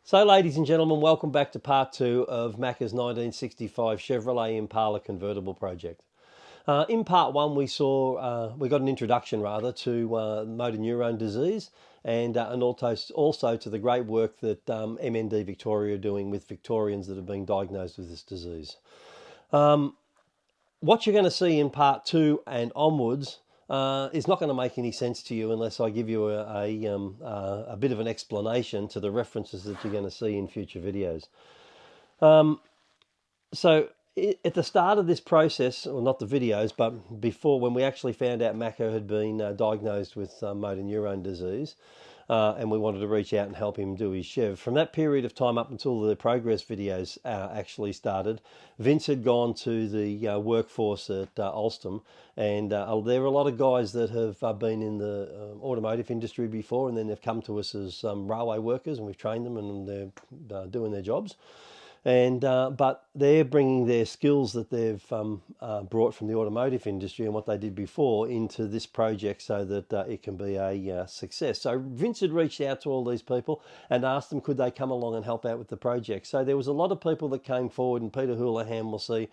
So ladies and gentlemen, welcome back to part two of Macka's 1965 Chevrolet Impala Convertible project. In part one we got an introduction rather to Motor Neurone Disease and also to the great work that MND Victoria are doing with Victorians that have been diagnosed with this disease. What you're going to see in part two and onwards is not going to make any sense to you unless I give you a bit of an explanation to the references that you're going to see in future videos. So at the start of this process, or not the videos, but before, when we actually found out Macka had been diagnosed with motor neurone disease, and we wanted to reach out and help him do his Chev. From that period of time up until the progress videos actually started, Vince had gone to the workforce at Alstom, and there are a lot of guys that have been in the automotive industry before, and then they've come to us as railway workers, and we've trained them, and they're doing their jobs. And but they're bringing their skills that they've brought from the automotive industry and what they did before into this project so that it can be a success. So Vince had reached out to all these people and asked them could they come along and help out with the project. So there was a lot of people that came forward, and Peter Houlihan will see,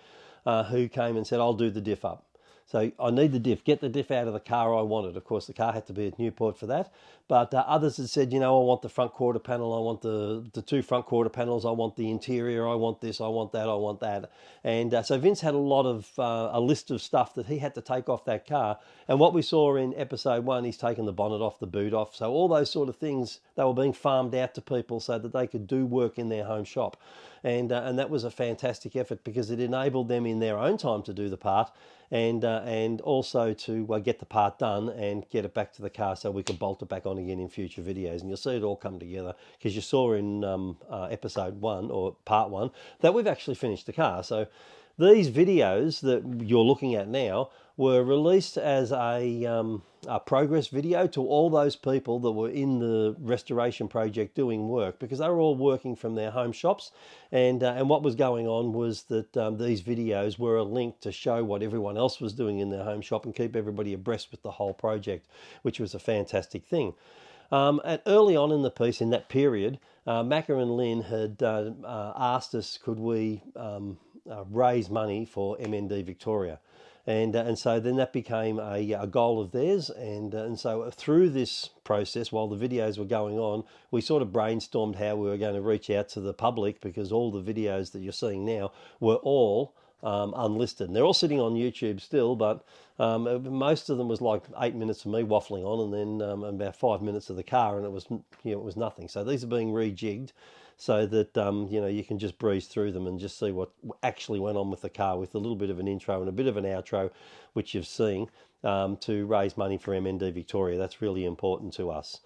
who came and said, I'll do the diff up. So I need the diff, get the diff out of the car I wanted. Of course, the car had to be at Newport for that. But others had said, you know, I want the front quarter panel, I want the two front quarter panels, I want the interior, I want this, I want that, I want that. And so Vince had a lot of, a list of stuff that he had to take off that car. And what we saw in episode one, he's taken the bonnet off, the boot off. So all those sort of things, they were being farmed out to people so that they could do work in their home shop. And that was a fantastic effort because it enabled them in their own time to do the part, and also to get the part done and get it back to the car so we could bolt it back on again in future videos. And you'll see it all come together because you saw in episode one, or part one, that we've actually finished the car. So these videos that you're looking at now were released as a progress video to all those people that were in the restoration project doing work, because they were all working from their home shops, and what was going on was that these videos were a link to show what everyone else was doing in their home shop and keep everybody abreast with the whole project, which was a fantastic thing. And early on in the piece, in that period, Macka and Lynn had asked us could we raise money for MND Victoria. And so then that became a goal of theirs, and so through this process, while the videos were going on, we sort of brainstormed how we were going to reach out to the public, because all the videos that you're seeing now were all unlisted. And they're all sitting on YouTube still, but most of them was like 8 minutes of me waffling on, and then about 5 minutes of the car, and it was nothing. So these are being rejigged so that you can just breeze through them and just see what actually went on with the car, with a little bit of an intro and a bit of an outro, which you've seen, to raise money for MND Victoria. That's really important to us.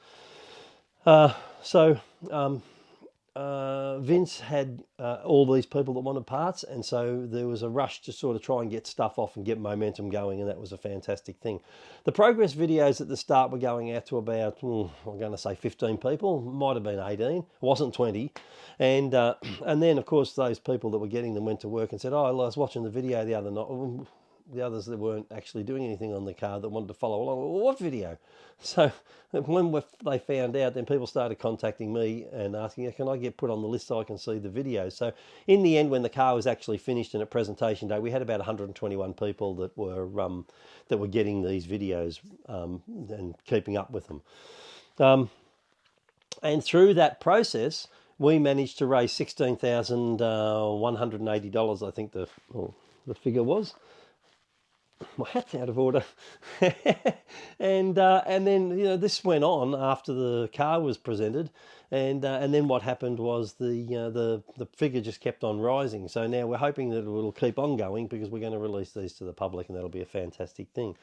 Vince had all these people that wanted parts, and so there was a rush to sort of try and get stuff off and get momentum going, and that was a fantastic thing. The progress videos at the start were going out to about, I'm going to say 15 people, might have been 18, it wasn't 20, and then of course those people that were getting them went to work and said, oh, I was watching the video the other night. The others that weren't actually doing anything on the car that wanted to follow along, well, what video? So when they found out, then people started contacting me and asking, can I get put on the list so I can see the videos? So in the end, when the car was actually finished and at presentation day, we had about 121 people that were getting these videos and keeping up with them. And through that process, we managed to raise $16,180, I think the figure was. My hat's out of order. and then this went on after the car was presented, and then what happened was the figure just kept on rising. So now we're hoping that it will keep on going, because we're going to release these to the public, and that'll be a fantastic thing.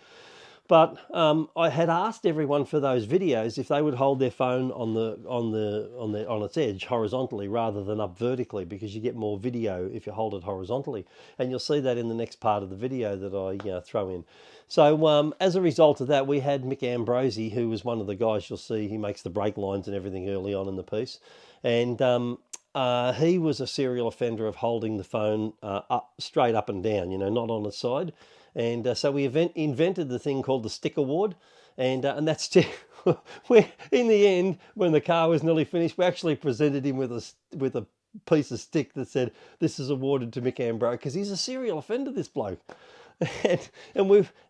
But I had asked everyone for those videos if they would hold their phone on its edge horizontally rather than up vertically, because you get more video if you hold it horizontally, and you'll see that in the next part of the video that I throw in. So as a result of that, we had Mick Ambrosi, who was one of the guys you'll see. He makes the brake lines and everything early on in the piece, and he was a serial offender of holding the phone straight up and down, not on its side. And so we invented the thing called the stick award, and that stick we, in the end, when the car was nearly finished, we actually presented him with a piece of stick that said, "This is awarded to Mick Ambro," because he's a serial offender, this bloke. And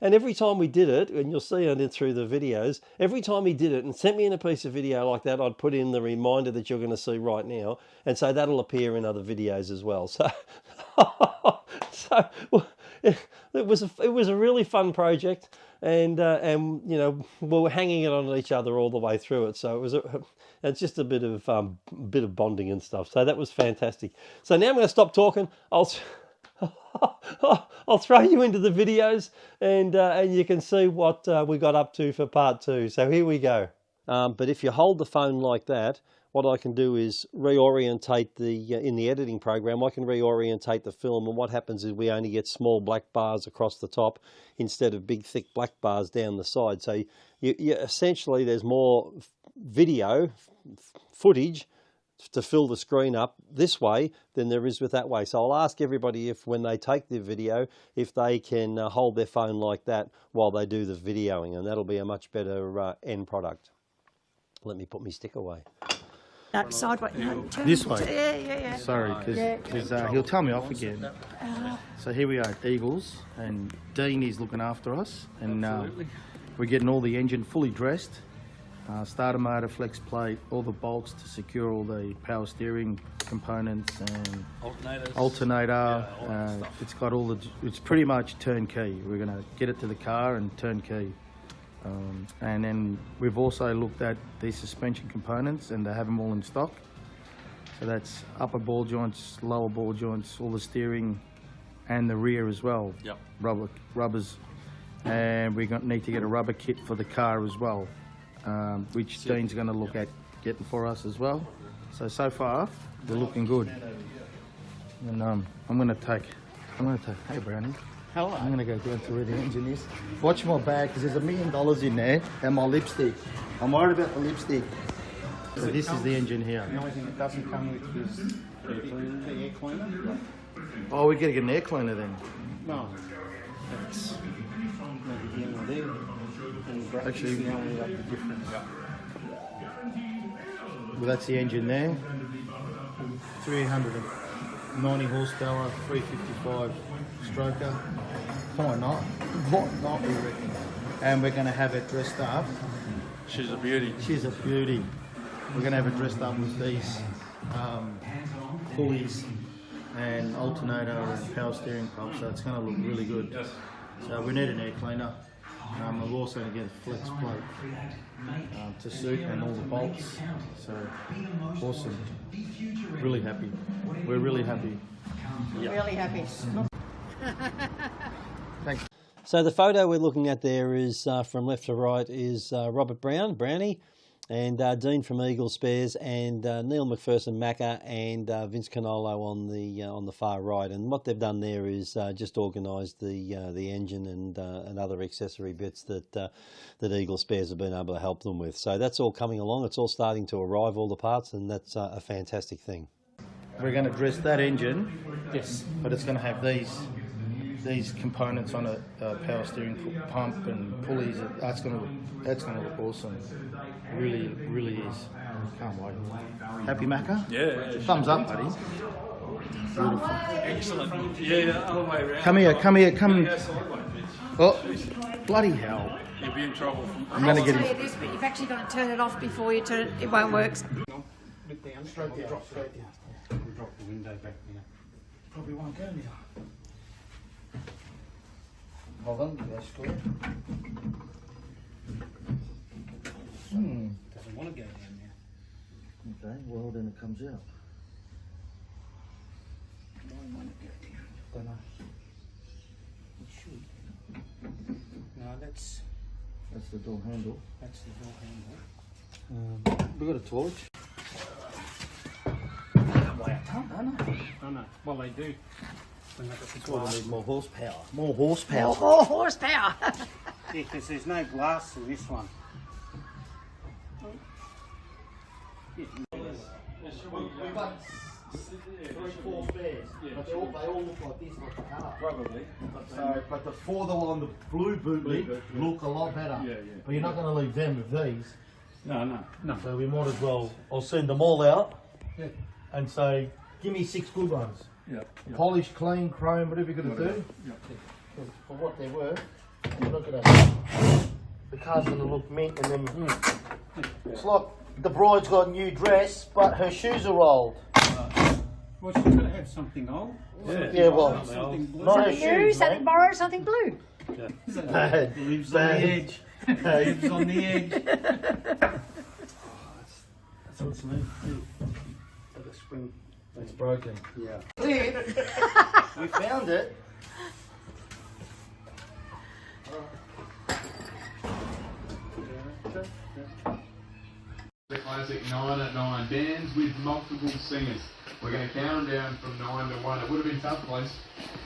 every time we did it, and you'll see on it through the videos, every time he did it and sent me in a piece of video like that, I'd put in the reminder that you're going to see right now, and so that'll appear in other videos as well. So, it was a really fun project, and you know, we were hanging it on each other all the way through it. So it's just a bit of bonding and stuff. So that was fantastic. So now I'm going to stop talking. I'll throw you into the videos, and you can see what we got up to for part 2. So here we go. But if you hold the phone like that, what I can do is reorientate in the editing program, I can reorientate the film, and what happens is we only get small black bars across the top instead of big thick black bars down the side. So you essentially, there's more video footage to fill the screen up this way than there is with that way. So I'll ask everybody, if when they take the video, if they can hold their phone like that while they do the videoing, and that'll be a much better end product. Let me put my stick away. Sideways. No, This way? Yeah. Sorry, because he'll tell me off again. So here we are at Eagles, and Dean is looking after us, and we're getting all the engine fully dressed. Starter motor, flex plate, all the bolts to secure all the power steering components and alternator. It's got all it's pretty much turnkey. We're going to get it to the car and turnkey. And then we've also looked at the suspension components, and they have them all in stock. So that's upper ball joints, lower ball joints, all the steering and the rear as well. Yep. Rubbers. And we need to get a rubber kit for the car as well. Which Dean's going to look at getting for us as well. So far, they're looking good. And I'm going to take, hey Brownie. Hello. I'm going to go down to where the engine is. Watch my bag, because there's $1 million in there, and my lipstick. I'm worried about the lipstick. So this is the engine here. The only thing that doesn't come with is the air cleaner. Oh, we're going to get an air cleaner then? No, that's maybe the MND. Actually, the only up the difference. Well, that's the engine there. 390 horsepower, 355 stroker. Why not? Why not, we reckon? And we're going to have it dressed up. She's a beauty. She's a beauty. We're going to have it dressed up with these pulleys and alternator and power steering pump, so it's going to look really good. So we need an air cleaner. We're also going to get a flex plate to suit, and all the bolts. So awesome. Really happy. We're really happy. Really happy. Thanks. So the photo we're looking at there is from left to right is Robert Brownie, and Dean from Eagle Spares, and Neil McPherson Macka, and Vince Canolo on the far right. And what they've done there is just organised the engine and other accessory bits that Eagle Spares have been able to help them with. So that's all coming along. It's all starting to arrive, all the parts, and that's a fantastic thing. We're going to dress that engine, yes, but it's going to have these components on it, power steering pump and pulleys. That's going to look awesome. Really is. Can't wait. Happy Macka? Yeah. Thumbs up, buddy. Beautiful. Excellent. Yeah, other way around. Come here. Oh, bloody hell. You'll be in trouble. I'm going to get tell you him. this, but you've actually got to turn it off before you turn it. It won't work. Look down, straight down. We'll drop the window back now. Probably won't go now. Hold on, that's good. Doesn't want to go down now. Okay, well then it comes out. Don't want to go down. Don't know. It should. No, that's That's the door handle. the door handle. We've got a torch. Oh no, well they do. When they've got the Well, glass. we need more horsepower. More horsepower. More horsepower. Yeah, because there's no glass in this one. We've got 3-4 spares, but they all look like this, like the car. Probably. So, but the 4 that were on the blue bootleg look a lot better. Yeah. But you're not going to leave them with these. No. So we might as well, I'll send them all out Yeah. and say, give me 6 good ones. Yeah. Polish, clean, chrome, whatever you're going to do. Yeah. For what they were, look at that. The car's going to look mint and then it's like the bride's got a new dress, but her shoes are old. Well, she's got to have something old. Yeah, well, Something blue. not her Something new, shoes, something mate. borrowed, something blue. Bad. Lives on the edge. Lives on the edge. That's what's new. Like a spring. It's broken. Yeah. We found it. The classic 9 at 9 bands with multiple singers. We're going to count them down from 9 to 1. It would have been tough, boys.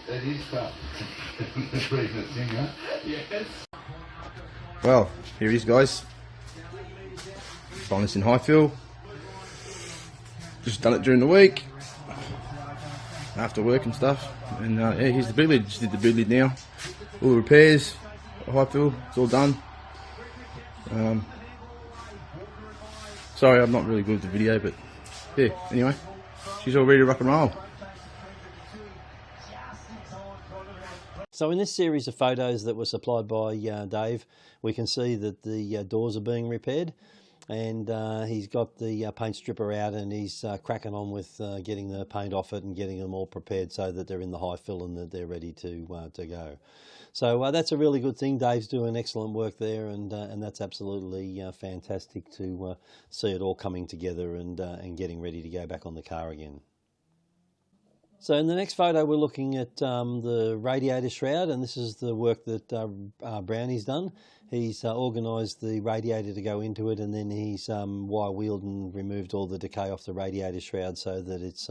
It is tough. Being a singer. Yes. Well, here it is, guys. Found this in Highfield. Just done it during the week, after work and stuff. And yeah, here's the big lid. Just did the big lid now. All the repairs at Highfield. It's all done. Sorry, I'm not really good with the video, but yeah. Anyway, she's all ready to rock and roll. So in this series of photos that were supplied by Dave, we can see that the doors are being repaired, and he's got the paint stripper out, and he's cracking on with getting the paint off it and getting them all prepared so that they're in the high fill and that they're ready to go. So that's a really good thing. Dave's doing excellent work there, and that's absolutely fantastic to see it all coming together and getting ready to go back on the car again. So in the next photo we're looking at the radiator shroud, and this is the work that Brownie's done. He's organised the radiator to go into it, and then he's wire wheeled and removed all the decay off the radiator shroud so that it's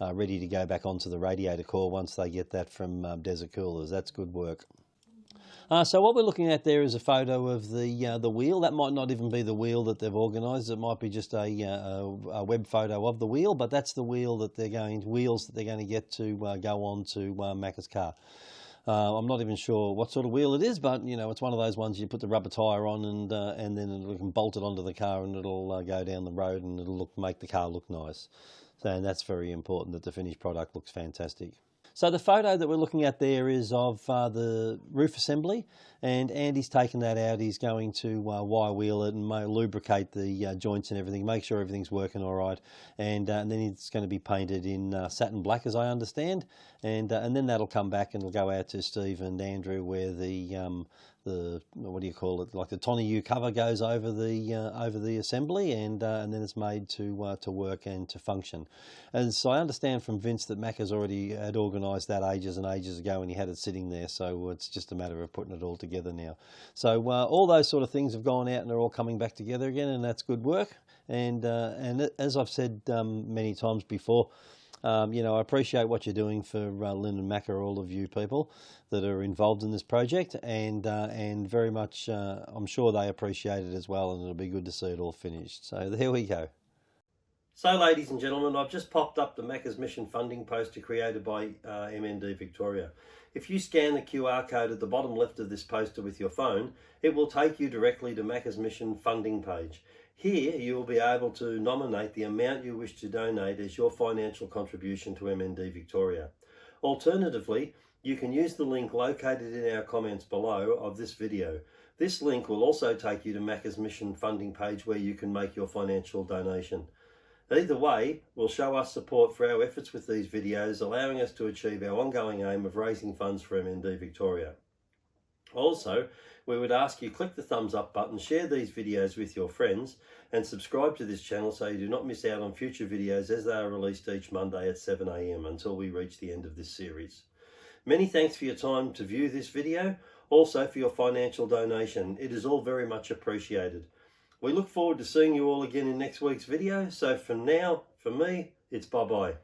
ready to go back onto the radiator core once they get that from Desert Coolers. That's good work. So what we're looking at there is a photo of the wheel. That might not even be the wheel that they've organised. It might be just a web photo of the wheel, but that's the wheels that they're going to get to go on to Macka's car. I'm not even sure what sort of wheel it is, but you know, it's one of those ones you put the rubber tyre on and then you can bolt it onto the car and it'll go down the road and it'll make the car look nice. So, and that's very important, that the finished product looks fantastic. So the photo that we're looking at there is of the roof assembly, and Andy's taken that out. He's going to wire wheel it and lubricate the joints and everything, make sure everything's working all right, and then it's going to be painted in satin black, as I understand, and then that'll come back and it'll go out to Steve and Andrew, where the what do you call it, like the Tony U cover goes over the assembly, and then it's made to work and to function. And so I understand from Vince that Macka's already had organised that ages and ages ago, and he had it sitting there, so it's just a matter of putting it all together now. So all those sort of things have gone out and they're all coming back together again, and that's good work. And as I've said many times before, you know, I appreciate what you're doing for Lynn and Macka, all of you people that are involved in this project, and very much I'm sure they appreciate it as well, and it'll be good to see it all finished. So there we go. So ladies and gentlemen, I've just popped up the Macka's Mission funding poster created by MND Victoria. If you scan the QR code at the bottom left of this poster with your phone, it will take you directly to Macka's Mission funding page. Here you will be able to nominate the amount you wish to donate as your financial contribution to MND Victoria. Alternatively, you can use the link located in our comments below of this video. This link will also take you to Macka's Mission funding page, where you can make your financial donation. Either way will show us support for our efforts with these videos, allowing us to achieve our ongoing aim of raising funds for MND Victoria. Also, we would ask you click the thumbs up button, share these videos with your friends, and subscribe to this channel so you do not miss out on future videos as they are released each Monday at 7 AM until we reach the end of this series. Many thanks for your time to view this video, also for your financial donation. It is all very much appreciated. We look forward to seeing you all again in next week's video. So for now, for me, it's bye-bye.